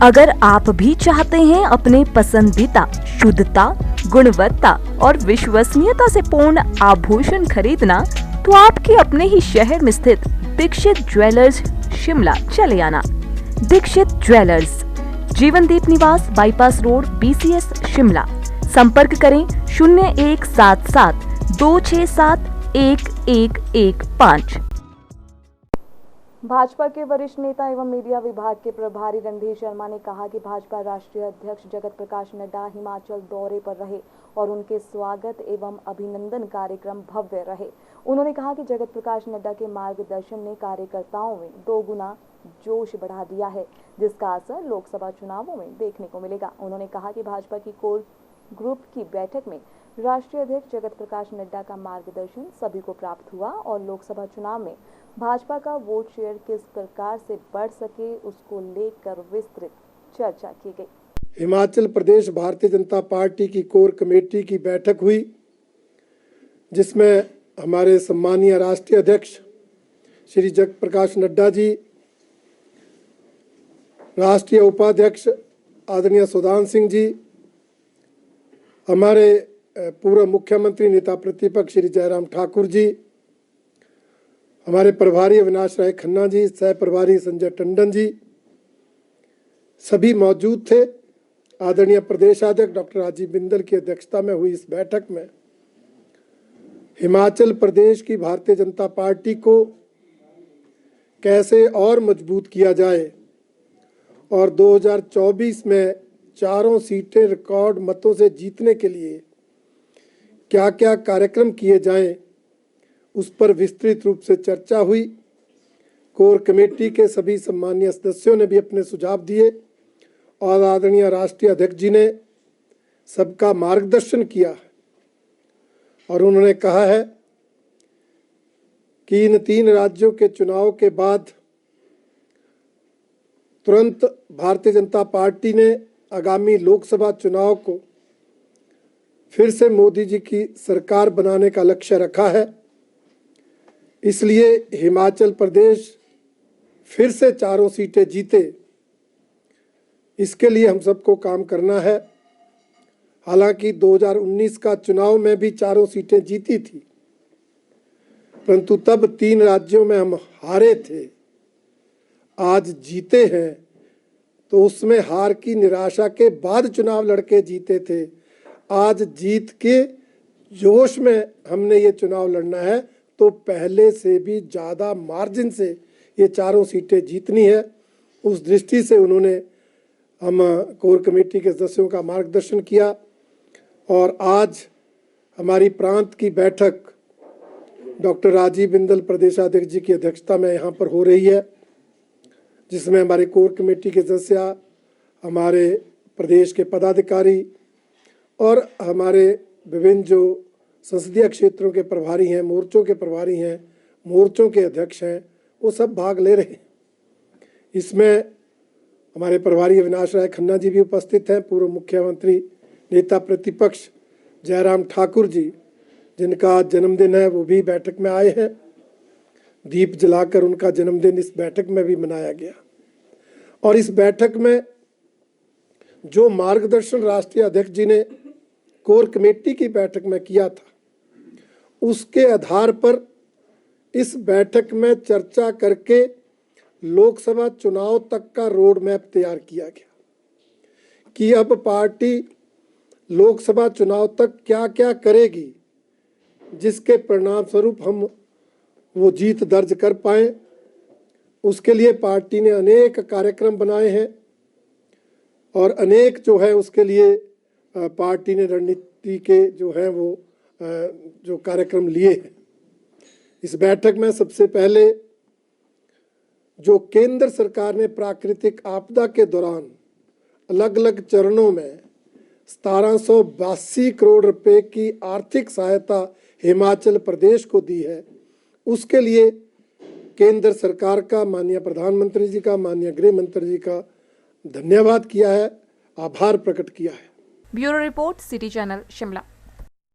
अगर आप भी चाहते हैं अपने पसंदीदा शुद्धता, गुणवत्ता और विश्वसनीयता से पूर्ण आभूषण खरीदना, तो आपके अपने ही शहर में स्थित दीक्षित ज्वेलर्स शिमला चले आना। दीक्षित ज्वेलर्स, जीवनदीप निवास, बाईपास रोड, BCS शिमला। संपर्क करें 0177 267 1115। भाजपा के वरिष्ठ नेता एवं मीडिया विभाग के प्रभारी रणधीर शर्मा ने कहा कि भाजपा राष्ट्रीय अध्यक्ष जगत प्रकाश नड्डा हिमाचल दौरे पर रहे और उनके स्वागत एवं अभिनंदन कार्यक्रम भव्य रहे। उन्होंने कहा कि जगत प्रकाश नड्डा के मार्गदर्शन ने कार्यकर्ताओं में 2 गुना जोश बढ़ा दिया है, जिसका असर लोकसभा चुनावों में देखने को मिलेगा। उन्होंने कहा कि भाजपा की कोर ग्रुप की बैठक में राष्ट्रीय अध्यक्ष जगत प्रकाश नड्डा का मार्गदर्शन सभी को प्राप्त हुआ और लोकसभा चुनाव में भाजपा का वोट शेयर किस प्रकार से बढ़ सके, उसको लेकर विस्तृत चर्चा की गई। हिमाचल प्रदेश भारतीय जनता पार्टी की कोर कमेटी की बैठक हुई, जिसमें हमारे सम्मानीय राष्ट्रीय अध्यक्ष श्री जगत प्रकाश नड्डा जी, राष्ट्रीय उपाध्यक्ष आदरणीय सुदान सिंह जी, हमारे पूर्व मुख्यमंत्री नेता प्रतिपक्ष श्री जयराम ठाकुर जी, हमारे प्रभारी अविनाश राय खन्ना जी, सह प्रभारी संजय टंडन जी, सभी मौजूद थे। आदरणीय प्रदेशाध्यक्ष डॉक्टर राजीव बिंदल की अध्यक्षता में हुई इस बैठक में हिमाचल प्रदेश की भारतीय जनता पार्टी को कैसे और मजबूत किया जाए और 2024 में 4 सीटें रिकॉर्ड मतों से जीतने के लिए क्या क्या कार्यक्रम किए जाएं, उस पर विस्तृत रूप से चर्चा हुई। कोर कमेटी के सभी सम्मानीय सदस्यों ने भी अपने सुझाव दिए और आदरणीय राष्ट्रीय अध्यक्ष जी ने सबका मार्गदर्शन किया और उन्होंने कहा है कि इन 3 राज्यों के चुनाव के बाद तुरंत भारतीय जनता पार्टी ने आगामी लोकसभा चुनाव को फिर से मोदी जी की सरकार बनाने का लक्ष्य रखा है। इसलिए हिमाचल प्रदेश फिर से 4 सीटें जीते, इसके लिए हम सबको काम करना है। हालांकि 2019 का चुनाव में भी 4 सीटें जीती थी, परंतु तब 3 राज्यों में हम हारे थे। आज जीते हैं तो उसमें हार की निराशा के बाद चुनाव लड़के जीते थे। आज जीत के जोश में हमने ये चुनाव लड़ना है, तो पहले से भी ज़्यादा मार्जिन से ये 4 सीटें जीतनी है। उस दृष्टि से उन्होंने हम कोर कमेटी के सदस्यों का मार्गदर्शन किया और आज हमारी प्रांत की बैठक डॉक्टर राजीव बिंदल प्रदेशाध्यक्ष जी की अध्यक्षता में यहाँ पर हो रही है, जिसमें हमारे कोर कमेटी के सदस्य, हमारे प्रदेश के पदाधिकारी और हमारे विभिन्न जो संसदीय क्षेत्रों के प्रभारी हैं, मोर्चों के प्रभारी हैं, मोर्चों के अध्यक्ष हैं, वो सब भाग ले रहे हैं। इसमें हमारे प्रभारी अविनाश राय खन्ना जी भी उपस्थित हैं, पूर्व मुख्यमंत्री नेता प्रतिपक्ष जयराम ठाकुर जी, जिनका जन्मदिन है, वो भी बैठक में आए हैं। दीप जलाकर उनका जन्मदिन इस बैठक में भी मनाया गया और इस बैठक में जो मार्गदर्शन राष्ट्रीय अध्यक्ष जी ने कोर कमेटी की बैठक में किया था, उसके आधार पर इस बैठक में चर्चा करके लोकसभा चुनाव तक का रोड मैप तैयार किया गया कि अब पार्टी लोकसभा चुनाव तक क्या क्या करेगी, जिसके परिणाम स्वरूप हम वो जीत दर्ज कर पाए। उसके लिए पार्टी ने अनेक कार्यक्रम बनाए हैं और अनेक जो है उसके लिए पार्टी ने रणनीति के जो है वो जो कार्यक्रम लिए हैं। इस बैठक में सबसे पहले जो केंद्र सरकार ने प्राकृतिक आपदा के दौरान अलग अलग चरणों में 1782 करोड़ रुपए की आर्थिक सहायता हिमाचल प्रदेश को दी है, उसके लिए केंद्र सरकार का, माननीय प्रधानमंत्री जी का, माननीय गृह मंत्री जी का धन्यवाद किया है, आभार प्रकट किया है। Bureau report, city channel Shimla.